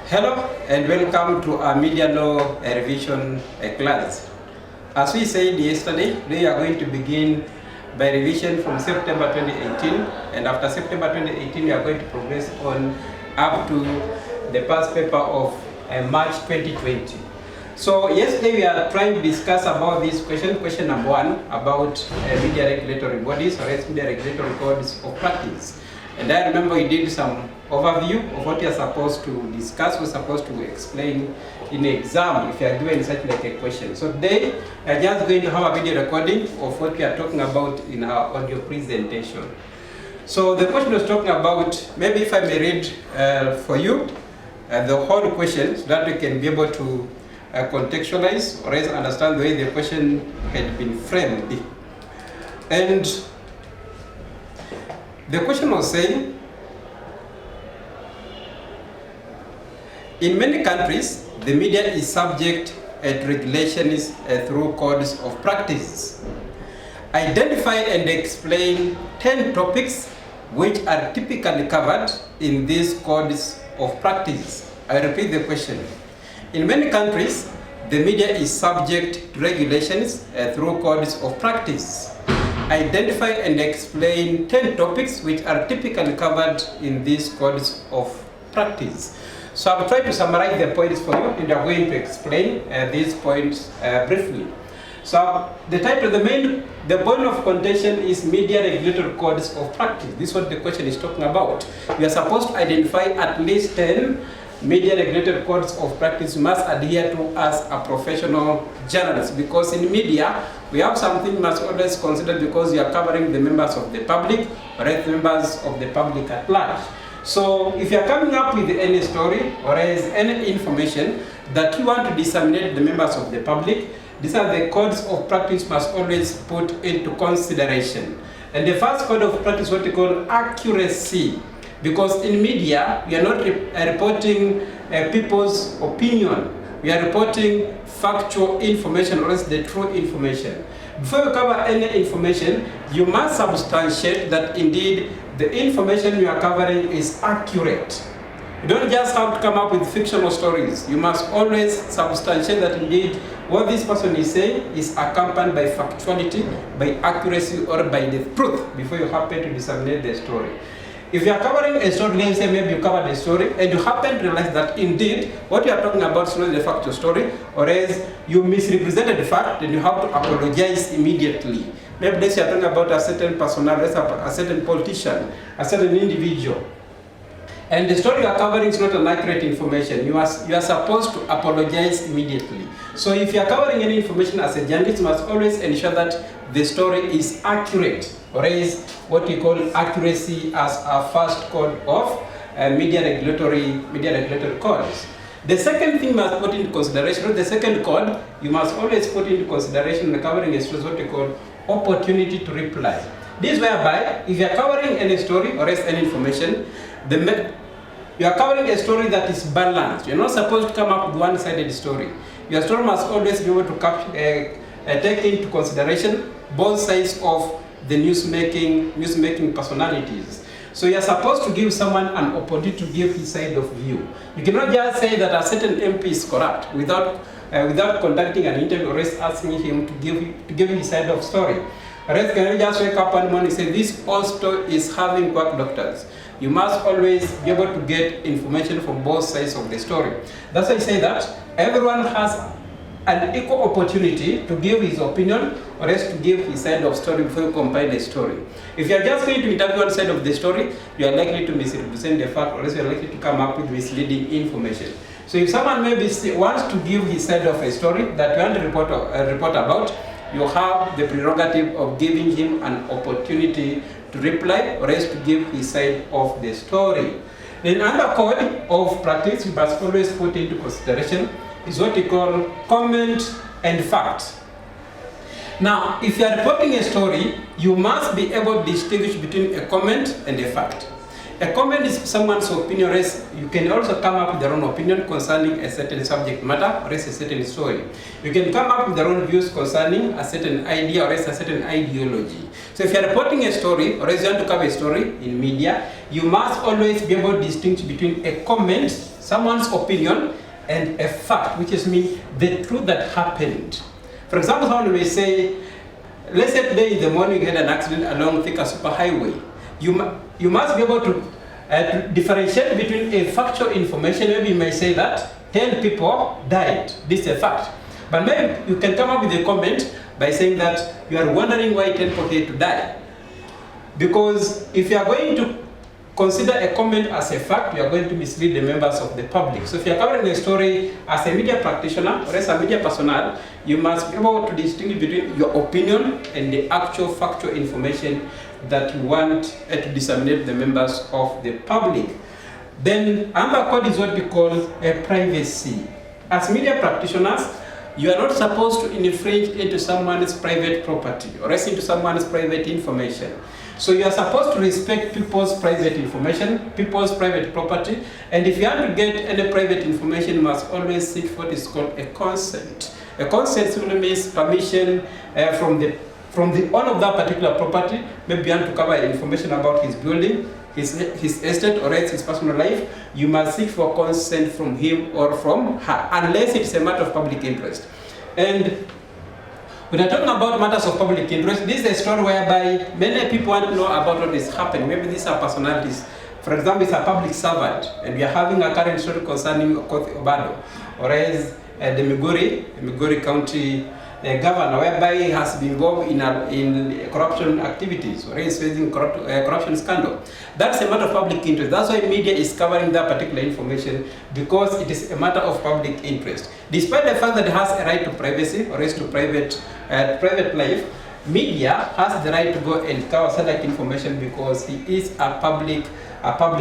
Hello and welcome to our media law revision class. As we said yesterday, we are going to begin by revision from September 2018, and after September 2018 we are going to progress on up to the past paper of March 2020. So yesterday we are trying to discuss about this question number 1 about media regulatory bodies or media regulatory codes of practice. And I remember we did some overview of what you are supposed to discuss, we're supposed to explain in the exam if you are given such like a question. So today, we are just going to have a video recording of what we are talking about in our audio presentation. So the question was talking about, maybe if I may read for you the whole question so that we can be able to contextualize or else understand the way the question had been framed. And the question was saying, in many countries, the media is subject to regulations through codes of practice. Identify and explain 10 topics which are typically covered in these codes of practice. I repeat the question. In many countries, the media is subject to regulations through codes of practice. Identify and explain 10 topics which are typically covered in these codes of practice. So I'll try to summarize the points for you, and I'm going to explain these points briefly. So the title, the point of contention is media regulatory codes of practice. This is what the question is talking about. We are supposed to identify at least 10 media regulatory codes of practice you must adhere to as a professional journalist, because in media we have something you must always consider, because you are covering the members of the public or the members of the public at large. So if you are coming up with any story or any information that you want to disseminate to the members of the public, these are the codes of practice must always put into consideration. And the first code of practice is what we call accuracy. Because in media, we are not reporting people's opinion. We are reporting factual information, or else the true information. Before you cover any information, you must substantiate that indeed the information you are covering is accurate. You don't just have to come up with fictional stories. You must always substantiate that indeed what this person is saying is accompanied by factuality, by accuracy, or by the truth before you happen to disseminate the story. If you are covering a story, let's say maybe you covered a story and you happen to realize that indeed what you are talking about is not the factual story, or else you misrepresented the fact, then you have to apologize immediately. Maybe let's say you are talking about a certain personality, a certain politician, a certain individual, and the story you are covering is not an accurate information. You are supposed to apologize immediately. So if you are covering any information as a journalist, you must always ensure that the story is accurate, or is what we call accuracy as our first code of media regulatory codes. The second thing you must put into consideration, the second code you must always put into consideration when covering a story is what we call opportunity to reply. This whereby if you are covering any story or any information, you are covering a story that is balanced. You're not supposed to come up with one-sided story. Your story must always be able to take into consideration both sides of the newsmaking personalities. So you're supposed to give someone an opportunity to give his side of view. You cannot just say that a certain MP is corrupt without conducting an interview or asking him to give his side of story. Or else can you just wake up one morning and say this also is having quack doctors. You must always be able to get information from both sides of the story. That's why I say that everyone has an equal opportunity to give his opinion or else to give his side of story before you compile the story. If you are just going to interview one side of the story, you are likely to misrepresent the fact, or else you are likely to come up with misleading information. So if someone maybe wants to give his side of a story that you want to report about, you have the prerogative of giving him an opportunity to reply or else to give his side of the story. Then another code of practice you must always put into consideration is what we call comment and fact. Now, if you are reporting a story, you must be able to distinguish between a comment and a fact. A comment is someone's opinion, or else you can also come up with your own opinion concerning a certain subject matter, or else a certain story. You can come up with your own views concerning a certain idea, or else a certain ideology. So if you're reporting a story, or else you want to cover a story in media, you must always be able to distinguish between a comment, someone's opinion, and a fact, which is mean the truth that happened. For example, someone may say, let's say today in the morning you had an accident along Thika Superhighway. You must be able to differentiate between a factual information. Maybe you may say that 10 people died. This is a fact. But maybe you can come up with a comment by saying that you are wondering why 10 people had to die. Because if you are going to consider a comment as a fact, you are going to mislead the members of the public. So if you are covering a story as a media practitioner or as a media personnel, you must be able to distinguish between your opinion and the actual factual information that you want to disseminate the members of the public. Then another code is what we call a privacy. As media practitioners, you are not supposed to infringe into someone's private property or else into someone's private information. So you are supposed to respect people's private information, people's private property, and if you want to get any private information, you must always seek what is called a consent. A consent simply means permission from the owner of that particular property. Maybe you want to cover information about his building, his estate, or else his personal life. You must seek for consent from him or from her, unless it's a matter of public interest. And when I'm talking about matters of public interest, this is a story whereby many people want to know about what is happening. Maybe these are personalities. For example, it's a public servant, and we are having a current story concerning Okoth Obado, or as the Migori County governor, whereby he has been involved in corruption activities, or is facing corruption scandal. That's a matter of public interest. That's why media is covering that particular information, because it is a matter of public interest. Despite the fact that it has a right to privacy, or is to private life, media has the right to go and cover select information because he is a public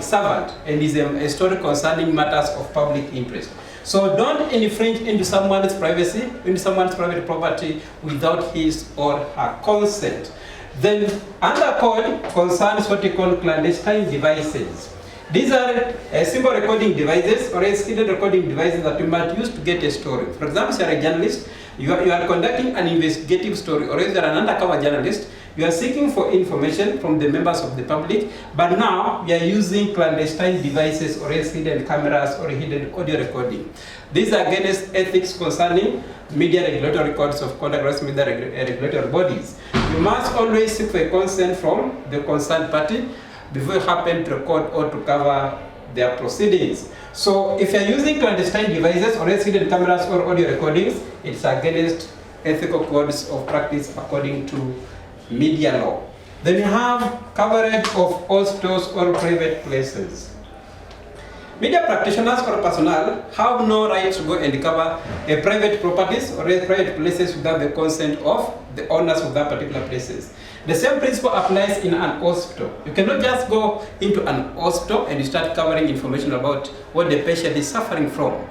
servant and is a story concerning matters of public interest. So don't infringe into someone's privacy, into someone's private property without his or her consent. Then another code concerns what we call clandestine devices. These are simple recording devices or hidden recording devices that you might use to get a story. For example, if you are a journalist, you are conducting an investigative story, or if you are an undercover journalist, you are seeking for information from the members of the public, but now you are using clandestine devices or else hidden cameras or hidden audio recording. These are against ethics concerning media regulatory codes of conduct or media regulatory bodies. You must always seek for a consent from the concerned party before you happen to record or to cover their proceedings. So if you are using clandestine devices or else hidden cameras or audio recordings, it's against ethical codes of practice according to media law. Then you have coverage of hospitals or private places. Media practitioners or personnel have no right to go and cover a private properties or a private places without the consent of the owners of that particular places. The same principle applies in an hospital. You cannot just go into an hospital and you start covering information about what the patient is suffering from.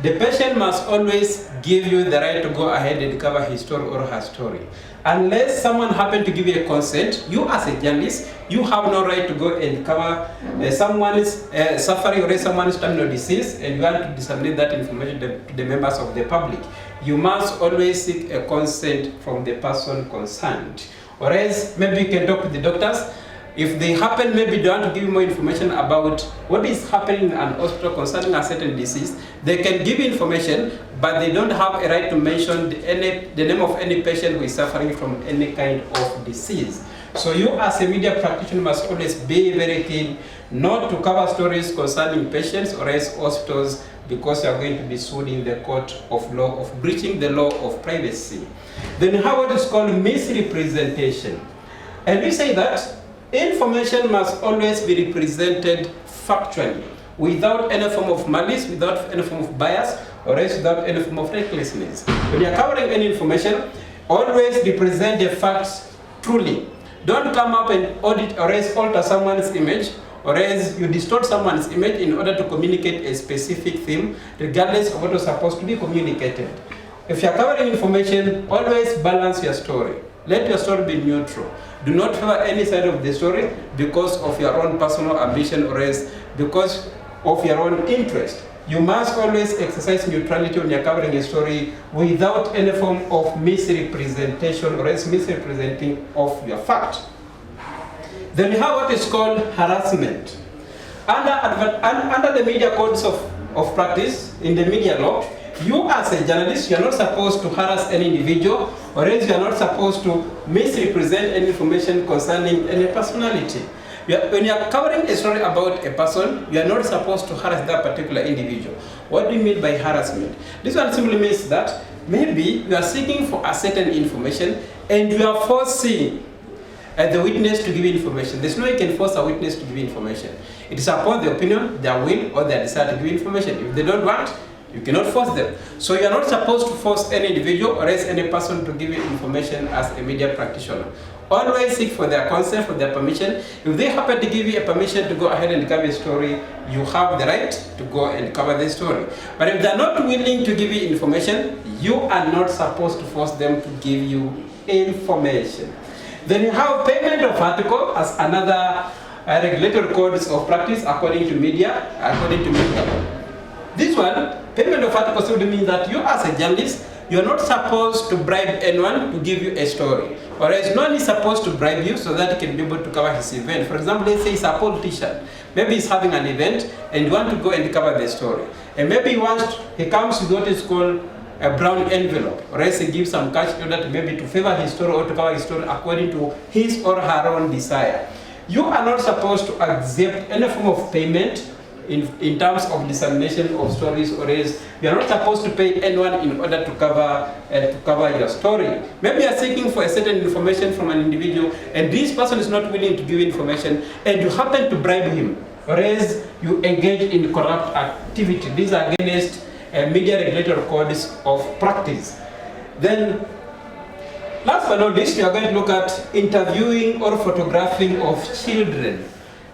The patient must always give you the right to go ahead and cover his story or her story. Unless someone happens to give you a consent, you as a journalist, you have no right to go and cover someone's suffering or someone's terminal disease, and you want to disseminate that information to the members of the public. You must always seek a consent from the person concerned. Or else, maybe you can talk with the doctors. If they happen, maybe they want to give you more information about what is happening in an hospital concerning a certain disease, they can give you information, but they don't have a right to mention the name of any patient who is suffering from any kind of disease. So you as a media practitioner must always be very keen not to cover stories concerning patients or else hospitals, because you are going to be sued in the court of law of breaching the law of privacy. Then you have what is called misrepresentation. And we say that information must always be represented factually, without any form of malice, without any form of bias, or else without any form of recklessness. When you are covering any information, always represent the facts truly. Don't come up and audit or else alter someone's image, or else you distort someone's image in order to communicate a specific theme, regardless of what was supposed to be communicated. If you are covering information, always balance your story. Let your story be neutral. Do not favor any side of the story because of your own personal ambition or else because of your own interest. You must always exercise neutrality when you're covering a story without any form of misrepresentation or else misrepresenting of your fact. Then you have what is called harassment. Under the media codes of practice, in the media law, you as a journalist, you're not supposed to harass any individual, or else you're not supposed to misrepresent any information concerning any personality. When you're covering a story about a person, you're not supposed to harass that particular individual. What do you mean by harassment? This one simply means that maybe you are seeking for a certain information and you are forcing the witness to give information. There's no way you can force a witness to give information. It is upon the opinion, their will, or their desire to give information. If they don't want, you cannot force them. So you are not supposed to force any individual or else any person to give you information as a media practitioner. Always seek for their consent, for their permission. If they happen to give you a permission to go ahead and cover a story, you have the right to go and cover the story. But if they're not willing to give you information, you are not supposed to force them to give you information. Then you have payment of article as another regulatory codes of practice according to media. This one, payment of article simply means that you as a journalist, you're not supposed to bribe anyone to give you a story. Or else no one is supposed to bribe you so that he can be able to cover his event. For example, let's say he's a politician. Maybe he's having an event and you want to go and cover the story. And maybe he comes with what is called a brown envelope, or else he gives some cash in order to maybe to favor his story or to cover his story according to his or her own desire. You are not supposed to accept any form of payment in terms of dissemination of stories, or else you are not supposed to pay anyone in order to cover your story. Maybe you are seeking for a certain information from an individual and this person is not willing to give information and you happen to bribe him, or else you engage in corrupt activity. These are against media regulatory codes of practice. Then, last but not least, we are going to look at interviewing or photographing of children.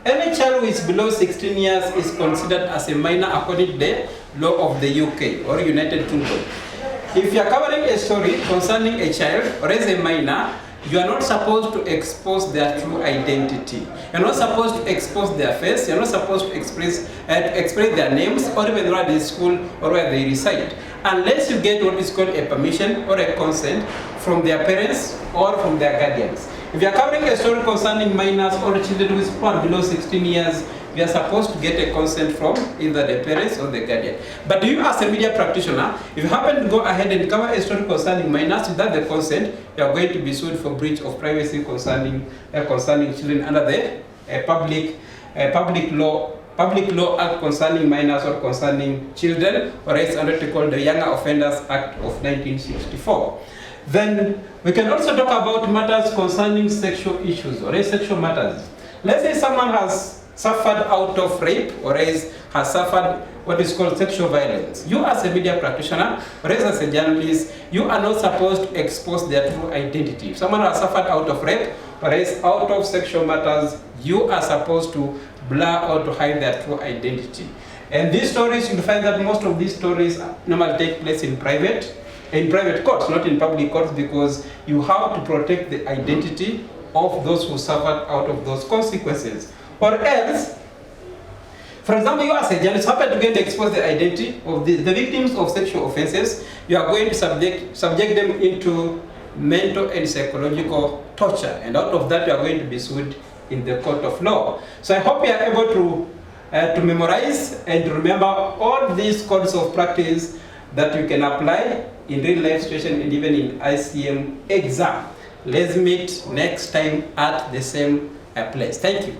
Any child who is below 16 years is considered as a minor according to the law of the UK or United Kingdom. If you are covering a story concerning a child or as a minor, you are not supposed to expose their true identity. You're not supposed to expose their face. You're not supposed to express their names or even where they school or where they reside, unless you get what is called a permission or a consent from their parents or from their guardians. If you are covering a story concerning minors or children who are below 16 years, you are supposed to get a consent from either the parents or the guardian. But you as a media practitioner, if you happen to go ahead and cover a story concerning minors without the consent, you are going to be sued for breach of privacy concerning children under the Public Law Act concerning minors or concerning children, or it's under called the Younger Offenders Act of 1964. Then we can also talk about matters concerning sexual issues or sexual matters. Let's say someone has suffered out of rape or has suffered what is called sexual violence. You as a media practitioner or as a journalist, you are not supposed to expose their true identity. If someone has suffered out of rape or is out of sexual matters, you are supposed to blur or to hide their true identity. And these stories, you'll find that most of these stories normally take place in private courts, not in public courts, because you have to protect the identity of those who suffered out of those consequences. Or else, for example, you as a journalist happen to get expose the identity of the victims of sexual offenses, you are going to subject them into mental and psychological torture, and out of that you are going to be sued in the court of law. So I hope you are able to memorize and to remember all these codes of practice that you can apply in real life situation and even in ICM exam. Let's meet next time at the same place. Thank you.